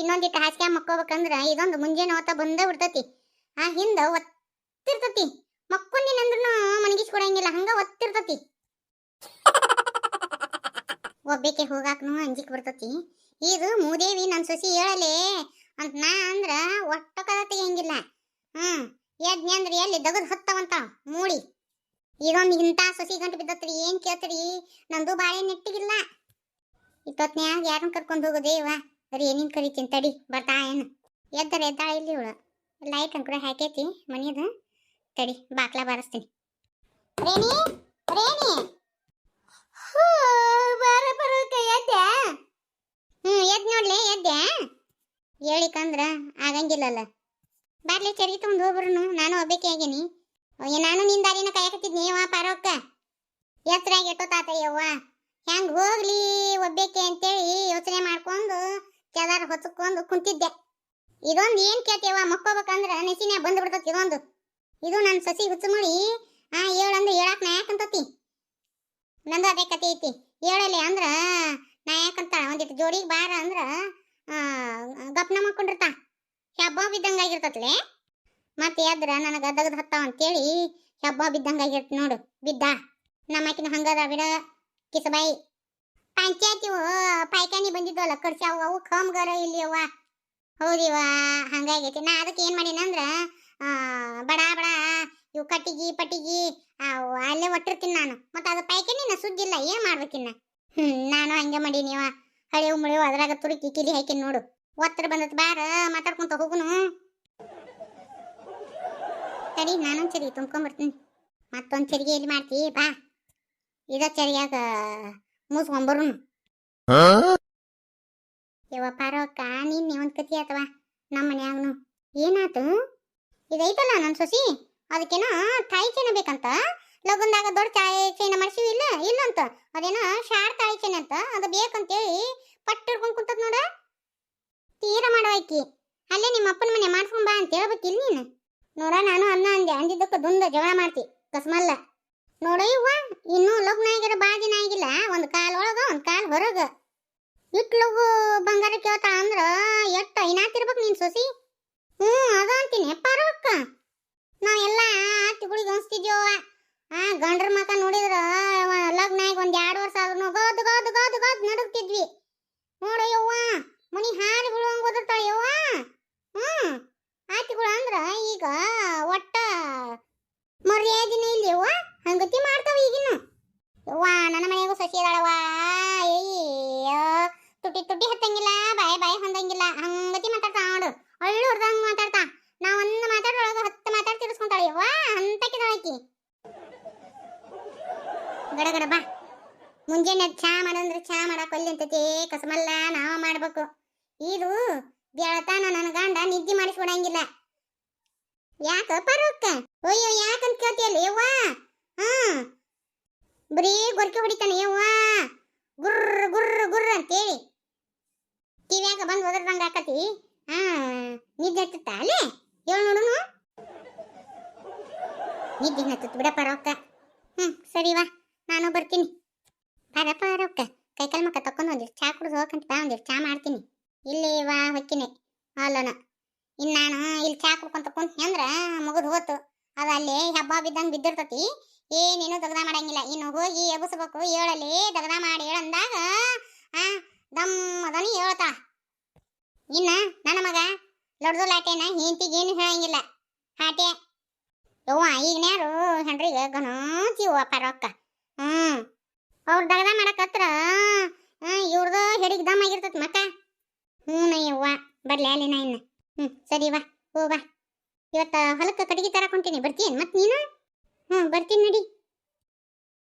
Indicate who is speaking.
Speaker 1: ಇನ್ನೊಂದಿಟ್ಟು ಹಾಸಿಗೆ ಮಕ್ಕೋಬೇಕಂದ್ರ ಇದೊಂದು ಮುಂಜಾನೆ ಹೊತ್ತ ಬಂದ ಬಿಡ್ತತಿ. ಆ ಹಿಂದ ಒತ್ತಿರ್ತತಿ. ಮಕ್ಕೊಂಡಿನಂದ್ರೂ ಮನಗಿಸ್ಕೊಡಂಗಿಲ್ಲ, ಹಂಗ ಒತ್ತಿರ್ತತಿ. ಒಬ್ಬೇಕೆ ಹೋಗಾಕನು ಅಂಜಿಕ್ ಬರ್ತತಿ. ಇದು ಮೂದೇವಿ ನನ್ ಸೊಸಿ ಹೇಳಲೆ ಅಂತ ನಾ ಅಂದ್ರ ಒಟ್ಟ ಕದ ತೆಗಿಯಂಗಿಲ್ಲ. ಯಜ್ಞ ಅಂದ್ರ ಎಲ್ಲಿ ದಗದ್ ಹತ್ತವಂತ ಮೂಡಿ. ಇದೊಂದು ಇಂಥ ಸೊಸಿ ಗಂಟು ಬಿದ್ದತ್ರಿ. ಏನ್ ಕೇಳ್ತರಿ, ನಂದು ಬಾಳೆ ನೆಟ್ಟಿಗಿಲ್ಲ. ಇತ್ತೊತ್ನ್ಯಾಗ ಯಾರನ್ನ ಕರ್ಕೊಂಡು ಹೋಗೋದೇವ ಬರೀ ಏನೇನ್ ಕರಿತೀನಿ ತಡಿ ಬರ್ತಾ ಏನು. ಎದ್ದಾಳ ಇಲ್ಲಿ ಇವಳು. ಲೈಟ್ ಅಂಕೂಡ ಹಾಕೈತಿ ಮನಿದ. ತಡಿ ಬಾಕ್ಲ ಬಾರಿಸ್ತೀನಿ. ರೇಣಿ ರೇಣಿ ಎದ್ದೆ? ಎದ್ ನೋಡ್ಲೆ ಎದ್ದೆ? ಹೇಳಿಕಂದ್ರ ಆಗಂಗಿಲ್ಲಲ್ಲ. ಬಾರ್ಲಿ ಚರ್ಗಿ ತಗೊಂಡು ಹೋಗ್ಬರ್ನು. ನಾನು ಒಬ್ಬಾಕಿ ಆಗೇನಿ. ನಾನು ನಿನ್ ದಾರಿನ ಕಾಯಕತ್ತಿದ್ನಿ ಯವ್ವ ಪಾರವಕ್ಕ. ಎತ್ತರಾಗಿ ಎಟ್ಟೋತಾತಯ್ಯವ್ವ. ಹೆಂಗ್ ಹೋಗ್ಲಿ ಒಬ್ಬಾಕಿ ಅಂತೇಳಿ ಯೋಚನೆ ಮಾಡ್ಕೊಂಡು ಕೆದಾರ ಹೊತ್ಕೊಂಡು ಕುಂತಿದ್ದೆ. ಇದೊಂದು ಏನ್ ಕೇಳ್ತೇವ, ಮಕ್ಕೋಬೇಕಂದ್ರ ನೆಸಿನ್ಯಾಗ ಬಂದು ಬಿಡ್ತತಿ ಇದೊಂದು. ಇದು ನನ್ನ ಸಸಿ ಹುಚ್ಚು ಮಾಡಿ ಹೇಳಂದ್ರೆ ಹೇಳಾಕ ನಾ ಯಾಕಂತತಿ. ನಂದು ಅದೇ ಕತೆ ಐತಿ. ಹೇಳಲಿ ಅಂದ್ರ ನಾ ಯಾಕಂತ ಒಂದಿಟ್ಟು ಜೋಡಿಗೆ ಬಾರ ಅಂದ್ರ ಗಪ್ನ ಮಾಡ್ಕೊಂಡಿರ್ತಾ. ಹಬ್ಬ ಬಿದ್ದಂಗಾಗಿರ್ತತ್ಲೆ. ಮತ್ತೆ ಎದ್ರ ನನಗೆ ದಗದ್ ಹತ್ತಾವ ಅಂತೇಳಿ ಹಬ್ಬ ಬಿದ್ದಂಗಾಗಿರ್ತ ನೋಡು. ಬಿದ್ದ ನಮ್ಮಕಿನ ಹಂಗದ ಬಿಡ ಕಿಸಬಾಯಿ. ಪಂಚಾಯತಿ ಪಾಯ್ಕಾನಿ ಬಂದಿದ್ವಲ್ಲ ಕಡ್ಸ್ಯಾವ, ಅವು ಕಮ್ಗರ ಇಲ್ಲಿ ಅವ್ವ. ಹೌದಿವ, ಹಂಗಾಗೈತಿ. ನಾ ಅದಕ್ಕೆ ಏನ್ ಮಾಡೀನಂದ್ರ ಬಡ ಬಡ ಇವು ಕಟ್ಟಿಗಿ ಪಟ್ಟಿಗಿ ಅಲ್ಲೇ ಒಟ್ಟಿರ್ತೀನಿ ನಾನು. ಮತ್ತೆ ಅದು ಪಾಯ್ಕಾನಿನ ಸುದ್ದಿಲ್ಲ, ಏನ್ ಮಾಡ್ಬೇಕಿನ್ನ. ನಾನು ಹಂಗೆ ಮಾಡೀನಿವ. ಹಳೆವು ಮುಳಿವು ಅದ್ರಾಗ ತುರುಕಿ ಕಿಲಿ ಹಾಕಿನಿ ನೋಡು. ಒತ್ತರ ಬಂದತ್ ಬಾರ ಮಾತಾಡ್ಕೊಂತ ಹೋಗುನು. ತಡಿ ನಾನೊಂದು ಚರಿಗೆ ತುಂಬ್ಕೊಂಡ್ಬರ್ತೀನಿ. ಮತ್ತೊಂದು ಚರಿಗೆ ಎಲ್ಲಿ ಮಾಡ್ತಿ ಬಾ. ಇದ ಚರಿಯಾಗ ಮುಸ್ಕೊಂಬರು. ಯವ್ವ ಪಾರವಕ್ಕ, ನಿನ್ನೆ ಒಂದು ಕತಿ ಆತವ ನಮ್ಮ ಮನ್ಯಾಗನು. ಏನಾತು? ಇದೈತಲ್ಲ ನನ್ನ ಸೊಸಿ, ಅದಕ್ಕೇನೋ ತಾಯಿ ಚೈನ ಬೇಕಂತ. ಲಗುಂದಾಗ ದೊಡ್ಡ ತಾಯಿ ಚೈನ ಮಾಡಿಸಿವಿ ಇಲ್ಲ ಇಲ್ಲಂತ. ಅದೇನೋ ಶಾರ್ ತಾಯಿ ಚೈನ ಅಂತ, ಅದು ಬೇಕಂತೇಳಿ ಪಟ್ಟು ಹಿಡ್ಕೊಂಡು ಕುಂತದ್ ನೋಡ. ತೀರ ಮಾಡವಾಕಿ. ಅಲ್ಲೇ ನಿಮ್ಮ ಅಪ್ಪನ ಮನೆ ಮಾಡ್ಸ್ಕೊಂಡ್ ಬಾ ಅಂತ ಹೇಳ್ಬೇಕಿಲ್ಲ ನೀನು. ನೋಡ ನಾನು ಅನ್ನ ಅಂದೆ, ಅಂದಿದ್ದಕ್ಕೆ ದುಂದ ಜಗಳ ಮಾಡ್ತಿ ಕಸ್ಮಲ್ಲ. ನೋಡ ಇವ್ವ, ಇನ್ನೂ ಲಗ್ನ ಆಗಿರೋ ಬಾ ದಿನ ಆಗಿಲ್ಲ. ಒಂದು ಕಾಲ್ ಒಳಗ ಒಂದು ಕಾಲ್ ಹೊರಗ ಇಟ್ಲಗು ಬಂಗಾರ ಕೇಳ್ತಾ ಅಂದ್ರ ಎಟ್ಟ ಐನಾತಿರ್ಬೇಕು ನೀನ್ ಸೊಸಿ. ಅದ ಅಂತೀನಿ ಪಾರವಕ್ಕ. ನಾವೆಲ್ಲ ಆತಿಗಳಿಗೆ ಅನ್ಸ್ತಿದ್ಯವ. ಗಂಡ್ರ ಮಕ ನೋಡಿದ್ರ ಲಗ್ನ ಆಗಿ ಒಂದ್ 2 ವರ್ಷ ಆದ್ರೂ ಗದ್ ಗದ್ ಗದ್ ಗದ್ ನಡುಗ್ತಿದ್ವಿ. ನೋಡ ಯವ್ವ, ಮನಿ ಹಾರಿ ಬೀಳುವಂಗ ಓದಿರ್ತಾಳ ಯವ್ವ. ಆತಿಗಳು ಅಂದ್ರ ಈಗ ಒಟ್ಟ ಮರ್ಯಾದಿನ ಇಲ್ಲಿ ಯವ್ವ. ಹಂಗತಿ ಮಾಡ್ತಾವ ಈಗಿನ. ಯವ್ವ ನನ್ನ ಮನೆಗೂ ಸಸಿ ಅದಾಳವ್ವ. ತುಟಿ ತುಟಿ ಹತ್ತಂಗಿಲ್ಲ, ಬಾಯಿ ಬಾಯಿ ಹೊಂದಂಗಿಲ್ಲ, ಹಂಗತಿ ಮಾತಾಡ್ತಾ ನೋಡು. ಅಳ್ಳು ಹೊಡ್ದಂಗ ಮಾತಾಡ್ತಾ. ನಾ ಒಂದು ಮಾತಾಡೊಳಗ 10 ಮಾತಾಡ್ ತಿರ್ಸ್ಕೊಂತಾಳೆ ಯವ್ವ. ಅಂತಕಿದಾಳಕಿ. ಗಡಗಡ ಬಾ. ಮುಂಜಾನೆ ಚಾ ಮಾಡಂದ್ರೆ ಚಾ ಮಾಡಕ್ ಒಲ್ಲಿ ಅಂತತಿ ಕಸಮಲ್ಲ ನಾವ ಮಾಡ್ಬೇಕು. ಇದು ಬೆಳತಾನ ನನ್ನ ಗಂಡ ನಿದ್ದೆ ಮಾಡಿಸ್ಕೊಡಂಗಿಲ್ಲ. ಯಾಕ ಪರವಕ್ಕ? ಅಯ್ಯೋ ಯಾಕಂತ ಕೇಳ್ತಿಯಲ್ಲ ಯವ್ವ. ಬರೀ ಗೊರ್ಕೆ ಹೊಡಿತಾನೆ ಯವ್ವ. ಗುರ್ರ ಗುರ್ರ ಗುರ್ರ ಅಂತೇಳಿ ಕಿವ್ಯಾಗ ಬಂದು ಒದರ್ದಂಗ ಆಕತಿ. ನಿದ್ದೆ ಹತ್ತತ್ತ ಅಲ್ಲೇ ಹೇಳ ನೋಡುನು. ನಿದ್ದೆ ಹತ್ತತ್ ಬಿಡ ಪರವಕ್ಕ. ಸರಿವಾ, ನಾನು ಬರ್ತೀನಿ. ಬರ ಪರವಕ್ಕ, ಕೈಕಾಲ್ ಮಕ್ಕ ತಕೊಂಡು ಒಂದಿಟ್ಟು ಚಾ ಕುಡಿದು ಹೋಗಂತ ಬಾ. ಒಂದಿಟ್ಟು ಚಾ ಮಾಡ್ತೀನಿ. ಇಲ್ಲಿ ವಾ ಹೊಕ್ಕಿನಿ ಅಲ್ಲನ. ಇನ್ನು ನಾನು ಇಲ್ಲಿ ಚಾ ಕುಡ್ಕೊಂತ ಕುಂತ ಅಂದ್ರ ಮುಗಿದು ಹೋತು. ಅದು ಅಲ್ಲಿ ಹಬ್ಬ ಬಿದ್ದಂಗೆ ಬಿದ್ದಿರ್ತತಿ. ಏನೇನು ದಗದ ಮಾಡಂಗಿಲ್ಲ. ಇನ್ನು ಹೋಗಿ ಎಬ್ಬಿಸ್ಬೇಕು. ಹೇಳಲಿ ದಗದ ಮಾಡಿ ಹೇಳಂದಾಗ ದಮ್ಮದನಿ ಹೇಳ್ತಾ. ಇನ್ನ ನನ್ನ ಮಗ ಲಡ್ದು ಲಾಟೇನ ಹೆಂಡತಿಗೇನು ಹೇಳಂಗಿಲ್ಲ. ಹಾಟೆ ಯವ್ವ ಈಗನ್ಯಾರು ಹೆಂಡ್ರಿಗೆ ಗಣತೀವ ಪರವಕ್ಕ. ಅವ್ರ ದಗದ ಮಾಡಕತ್ರ ಇವ್ರದ ಹೆಡಿಗೆ ದಮ್ ಆಗಿರ್ತತಿ ಮಕ್ಕ. ಯವ್ವ ಬರ್ಲಿ ಅಲ್ಲಿ ನಾ ಇನ್ನ. ಸರಿ ವಾ, ಹೋ ಬಾ. ಇವತ್ತ ಹೊಲಕ್ಕೆ ಕಟ್ಟಿಗೆ ತರಕೊಂತೀನಿ. ಬರ್ತೀನಿ ಮತ್ತೆ ನೀನು? ಬರ್ತೀನಿ ನಡಿ.